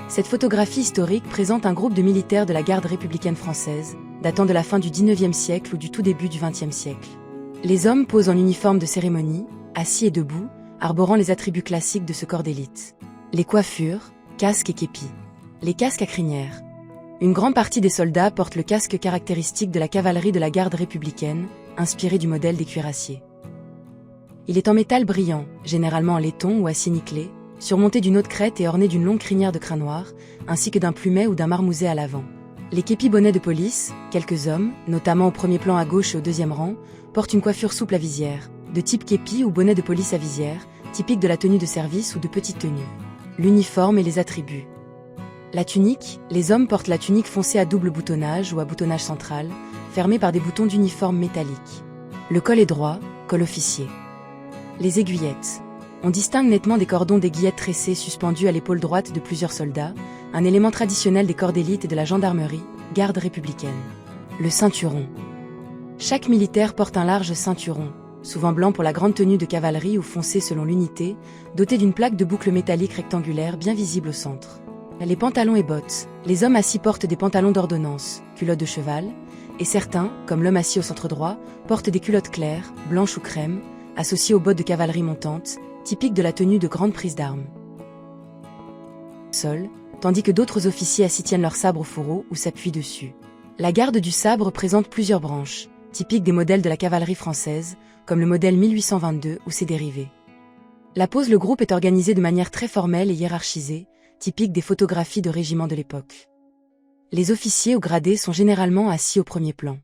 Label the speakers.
Speaker 1: Cette photographie historique présente un groupe de militaires de la garde républicaine française, datant de la fin du XIXe siècle ou du tout début du XXe siècle. Les hommes posent en uniforme de cérémonie, assis et debout, arborant les attributs classiques de ce corps d'élite. Les coiffures, casques et képis. Les casques à crinière. Une grande partie des soldats portent le casque caractéristique de la cavalerie de la garde républicaine, inspiré du modèle des cuirassiers. Il est en métal brillant, généralement en laiton ou acier nickelé, surmonté d'une haute crête et orné d'une longue crinière de crin noir, ainsi que d'un plumet ou d'un marmouset à l'avant. Les képis bonnets de police, quelques hommes, notamment au premier plan à gauche et au deuxième rang, portent une coiffure souple à visière, de type képi ou bonnet de police à visière, typique de la tenue de service ou de petite tenue. L'uniforme et les attributs. La tunique, les hommes portent la tunique foncée à double boutonnage ou à boutonnage central, fermée par des boutons d'uniforme métallique. Le col est droit, col officier. Les aiguillettes. On distingue nettement des cordons d'aiguillettes tressées suspendus à l'épaule droite de plusieurs soldats, un élément traditionnel des corps d'élite et de la gendarmerie, garde républicaine. Le ceinturon. Chaque militaire porte un large ceinturon, souvent blanc pour la grande tenue de cavalerie ou foncé selon l'unité, doté d'une plaque de boucle métallique rectangulaire bien visible au centre. Les pantalons et bottes. Les hommes assis portent des pantalons d'ordonnance, culottes de cheval, et certains, comme l'homme assis au centre droit, portent des culottes claires, blanches ou crème, associées aux bottes de cavalerie montantes, typiques de la tenue de grande prise d'armes. Sol, tandis que d'autres officiers assis tiennent leur sabre au fourreau ou s'appuient dessus. La garde du sabre présente plusieurs branches, typiques des modèles de la cavalerie française, comme le modèle 1822 ou ses dérivés. La pose le groupe est organisé de manière très formelle et hiérarchisée, typique des photographies de régiments de l'époque. Les officiers au gradé sont généralement assis au premier plan.